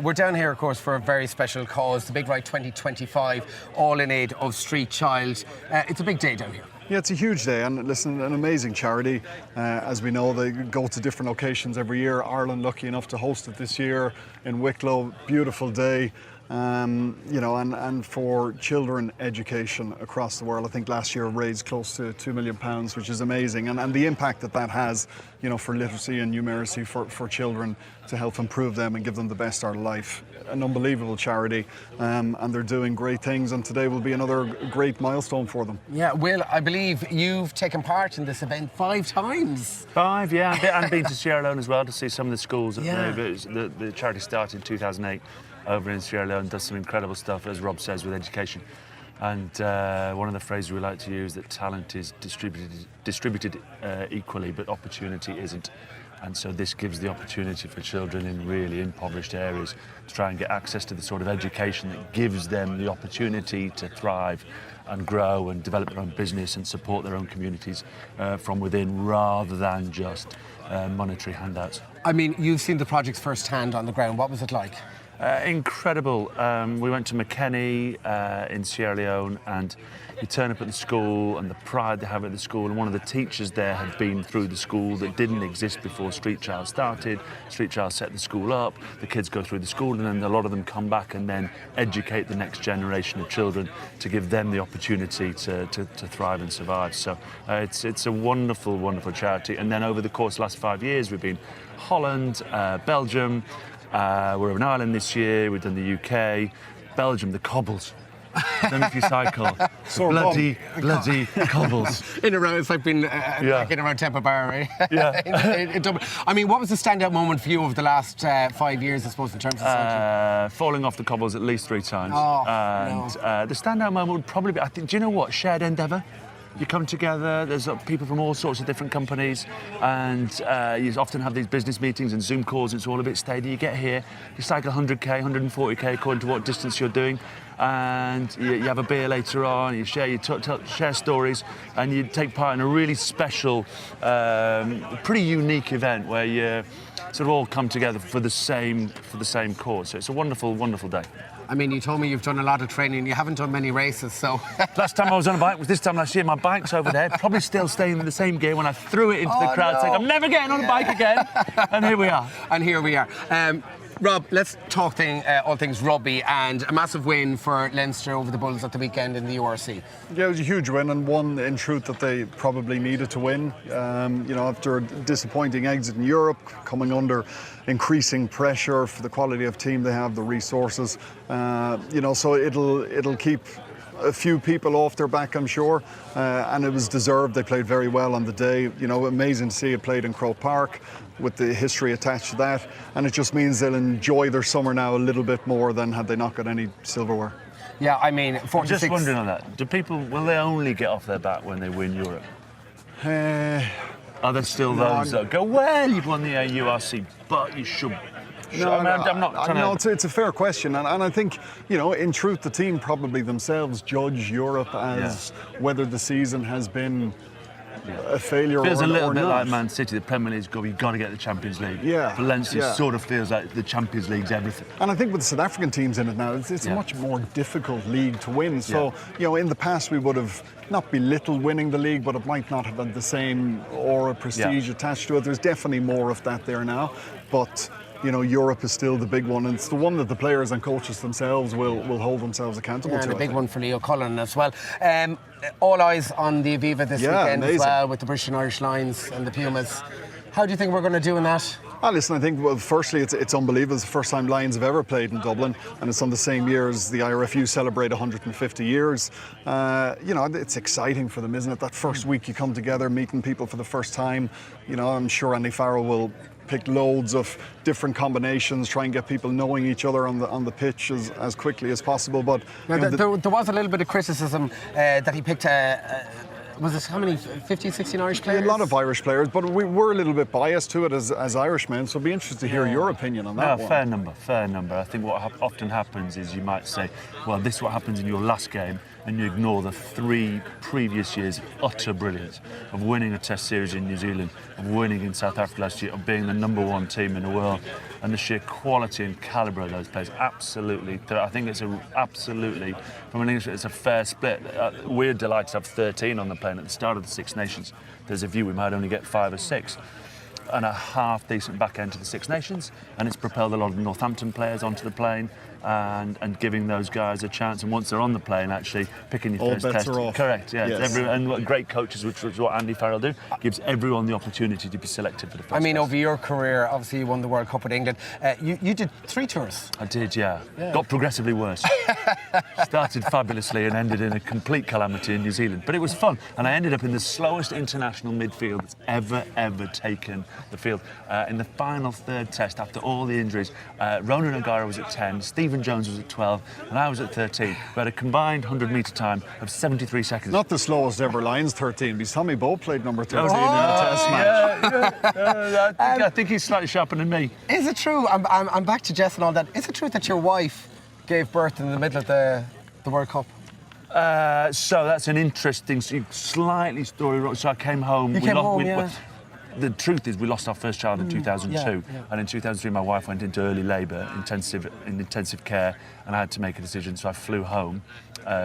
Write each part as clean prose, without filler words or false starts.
We're down here, of course, for a very special cause, the Big Ride 2025, all in aid of Street Child. It's a big day down here. Yeah, it's a huge day, and listen, an amazing charity. As we know, they go to different locations every year. Ireland lucky enough to host it this year in Wicklow. Beautiful day. And for children education across the world. I think last year raised close to £2 million, which is amazing. And the impact that has, for literacy and numeracy for children to help improve them and give them the best out of life. An unbelievable charity, and they're doing great things. And today will be another great milestone for them. Yeah, Will, I believe you've taken part in this event 5 times. 5, yeah. And been to Sierra Leone as well to see some of the schools. The charity started in 2008. Over in Sierra Leone, does some incredible stuff, as Rob says, with education. And one of the phrases we like to use that talent is distributed equally, but opportunity isn't. And so this gives the opportunity for children in really impoverished areas to try and get access to the sort of education that gives them the opportunity to thrive and grow and develop their own business and support their own communities from within, rather than just monetary handouts. I mean, you've seen the projects firsthand on the ground. What was it like? Incredible. We went to Kearney in Sierra Leone, and you turn up at the school and the pride they have at the school, and one of the teachers there had been through the school that didn't exist before Street Child started. Street Child set the school up, the kids go through the school, and then a lot of them come back and then educate the next generation of children to give them the opportunity to thrive and survive. So it's a wonderful, wonderful charity. And then over the course of the last 5 years, we've been Holland, Belgium, we're in Ireland this year, we've done the UK, Belgium, the cobbles. Don't know if you cycle. bloody cobbles. In around, it's like being like in around Temple Bar, right? Yeah. in Dublin. I mean, what was the standout moment for you over the last 5 years, I suppose, in terms of cycling? Falling off the cobbles at least 3 times. The standout moment would probably be, I think, do you know what? Shared endeavour. You come together, there's people from all sorts of different companies, and you often have these business meetings and Zoom calls, and it's all a bit steady. You get here, you cycle 100k, 140k, according to what distance you're doing, and you have a beer later on, you share stories, and you take part in a really special, pretty unique event where you sort of all come together for the same cause. So it's a wonderful, wonderful day. I mean, you told me you've done a lot of training. You haven't done many races, so... Last time I was on a bike was this time last year. My bike's over there, probably still staying in the same gear when I threw it into the crowd, saying, I'm never getting on a bike again. And here we are. And here we are. Rob, let's talk all things rugby, and a massive win for Leinster over the Bulls at the weekend in the URC. Yeah, it was a huge win, and one in truth that they probably needed to win. After a disappointing exit in Europe, coming under increasing pressure for the quality of team they have, the resources. So it'll keep a few people off their back, I'm sure, and it was deserved. They played very well on the day. Amazing to see it played in Croke Park, with the history attached to that, and it just means they'll enjoy their summer now a little bit more than had they not got any silverware. Yeah, I mean, 46... I'm just wondering on that. Will they only get off their back when they win Europe? Are there still those that go, well, you've won the URC, but you should... I'm not trying to... It's a fair question, and I think, in truth, the team probably themselves judge Europe as whether the season has been a failure or not. Feels a little bit like Man City, the Premier League's you've got to get the Champions League. Yeah. Valencia sort of feels like the Champions League's everything. And I think with the South African teams in it now, it's a much more difficult league to win. So, in the past we would have not belittled winning the league, but it might not have had the same aura, prestige attached to it. There's definitely more of that there now. But Europe is still the big one, and it's the one that the players and coaches themselves will hold themselves accountable to. And a big one for Leo Cullen as well. All eyes on the Aviva this weekend as well, with the British and Irish Lions and the Pumas. How do you think we're going to do in that? Listen, I think, firstly, it's unbelievable. It's the first time Lions have ever played in Dublin, and it's on the same year as the IRFU celebrate 150 years. It's exciting for them, isn't it? That first week you come together, meeting people for the first time. I'm sure Andy Farrell will pick loads of different combinations, try and get people knowing each other on the pitch as quickly as possible. But there was a little bit of criticism that he picked was it how many, 15, 16 Irish players? A lot of Irish players, but we're a little bit biased to it as Irishmen, so it'd be interested to hear your opinion on that one. Fair number. I think what often happens is you might say, well, this is what happens in your last game, and you ignore the 3 previous years of utter brilliance, of winning a Test series in New Zealand, of winning in South Africa last year, of being the #1 team in the world, and the sheer quality and calibre of those players, absolutely. I think it's absolutely, from an English, it's a fair split. We're delighted to have 13 on the plane at the start of the Six Nations. There's a view we might only get 5 or 6. And a half-decent back end to the Six Nations, and it's propelled a lot of Northampton players onto the plane and giving those guys a chance. And once they're on the plane, actually picking your first test. Are off. Correct, yeah. Yes. And great coaches, which is what Andy Farrell do, gives everyone the opportunity to be selected for the first test. over your career, obviously you won the World Cup with England. You did 3 tours. I did, yeah. Got progressively worse. Started fabulously and ended in a complete calamity in New Zealand. But it was fun, and I ended up in the slowest international midfield that's ever taken the field. In the final 3rd test, after all the injuries, Ronan O'Gara was at 10, Stephen Jones was at 12, and I was at 13. We had a combined 100-metre time of 73 seconds. Not the slowest ever Lions 13, because Tommy Bowe played number 13 in the Test match. I think he's slightly sharper than me. Is it true? I'm back to Jess and all that. Is it true that your wife gave birth in the middle of the World Cup? So that's an interesting, slightly story. So I came home. You came home, yeah. The truth is, we lost our first child in 2002, and in 2003 my wife went into early labour, intensive care, and I had to make a decision. So I flew home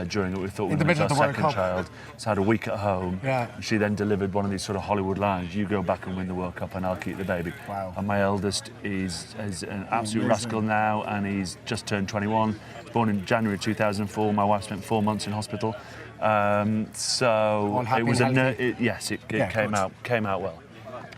during it. We thought we were our second child. So I had a week at home. Yeah. She then delivered one of these sort of Hollywood lines: "You go back and win the World Cup, and I'll keep the baby." Wow. And my eldest is an absolute rascal now, and he's just turned 21. He was born in January 2004. My wife spent 4 months in hospital. So it was it came out well.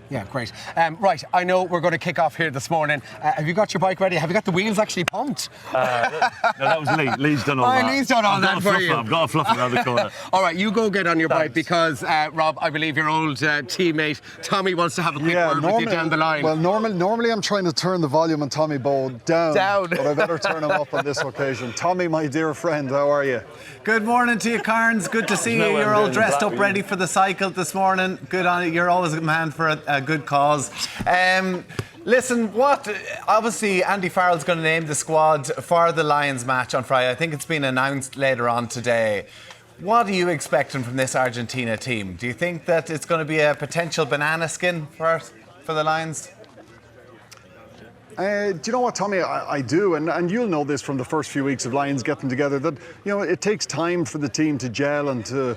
Yeah, great. Right, I know we're going to kick off here this morning. Have you got your bike ready? Have you got the wheels actually pumped? No, that was Lee. Lee's done all that. Lee's done all that for you. I've got a fluffer around the corner. All right, you go get on your bike because, Rob, I believe your old teammate Tommy wants to have a quick word with you down the line. Well, normally I'm trying to turn the volume on Tommy Bowe down. But I better turn him up on this occasion. Tommy, my dear friend, how are you? Good morning to you, Carnes. Good to see you. You're all dressed up, ready for the cycle this morning. Good on it. You're always a man for a good cause. Listen, obviously Andy Farrell's going to name the squad for the Lions match on Friday. I think it's been announced later on today. What are you expecting from this Argentina team? Do you think that it's going to be a potential banana skin for the Lions? Do you know what, Tommy? I do, and you'll know this from the first few weeks of Lions getting together, that it takes time for the team to gel and to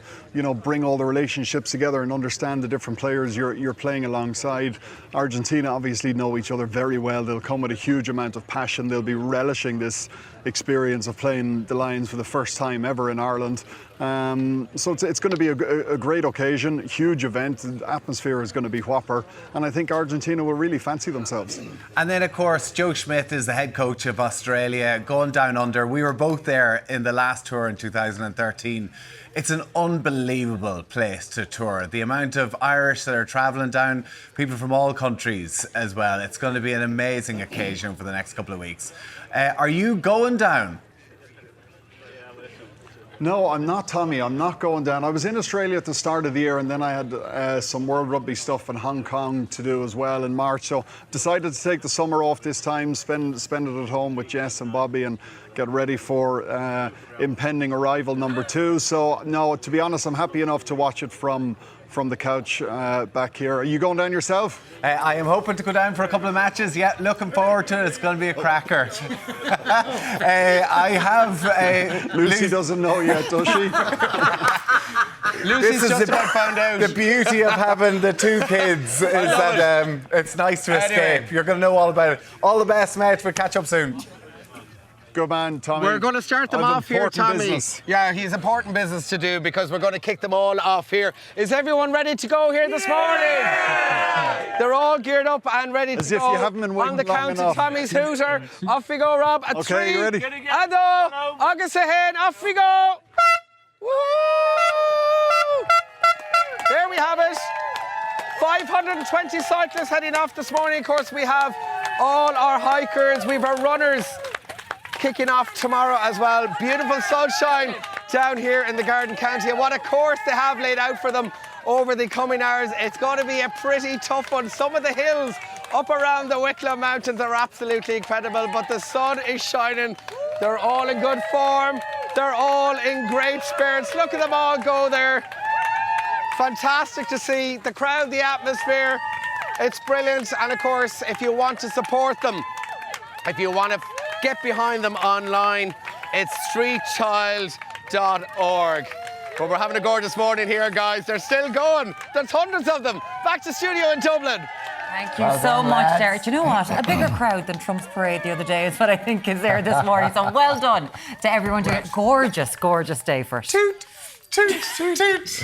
bring all the relationships together and understand the different players you're playing alongside. Argentina obviously know each other very well. They'll come with a huge amount of passion. They'll be relishing this experience of playing the Lions for the first time ever in Ireland. So it's going to be a great occasion, huge event. The atmosphere is going to be whopper, and I think Argentina will really fancy themselves. And then, of course, Joe Schmidt is the head coach of Australia, going down under. We were both there in the last tour in 2013. It's an unbelievable place to tour. The amount of Irish that are travelling down, people from all countries as well. It's going to be an amazing occasion for the next couple of weeks. Are you going down? No, I'm not, Tommy. I'm not going down. I was in Australia at the start of the year, and then I had some World Rugby stuff in Hong Kong to do as well in March. So decided to take the summer off this time, spend it at home with Jess and Bobby, and get ready for impending arrival number 2. So no, to be honest, I'm happy enough to watch it from the couch back here. Are you going down yourself? I am hoping to go down for a couple of matches. Yeah, looking forward to it. It's going to be a cracker. I have... Lucy doesn't know yet, does she? Lucy's just about found out. The beauty of having the 2 kids is that it's nice to escape. Anyway. You're going to know all about it. All the best, mate. We'll catch up soon. Good man, Tommy. We're going to start them off here, Tommy. Business. Yeah, he's important business to do because we're going to kick them all off here. Is everyone ready to go here this morning? They're all geared up and ready to go. As if you haven't been waiting on the long count enough. of Tommy's hooter. Off we go, Rob. At 3. Okay, you ready? Ado, August ahead. Off we go. Woo! There we have it. 520 cyclists heading off this morning. Of course, we have all our hikers. We have our runners kicking off tomorrow as well. Beautiful sunshine down here in the Garden County, and what a course they have laid out for them over the coming hours. It's going to be a pretty tough one. Some of the hills up around the Wicklow Mountains are absolutely incredible, but the sun is shining They're all in good form. They're all in great spirits. Look at them all go there. Fantastic to see the crowd, the atmosphere. It's brilliant. And of course, if you want to support them, if you want to get behind them online, it's streetchild.org. But we're having a gorgeous morning here, guys. They're still going. There's hundreds of them. Back to studio in Dublin. Thank you so much, Derek. Do you know what? A bigger crowd than Trump's parade the other day is what I think is there this morning. So well done to everyone doing it. Gorgeous, gorgeous day for it. Toot, toot, toot.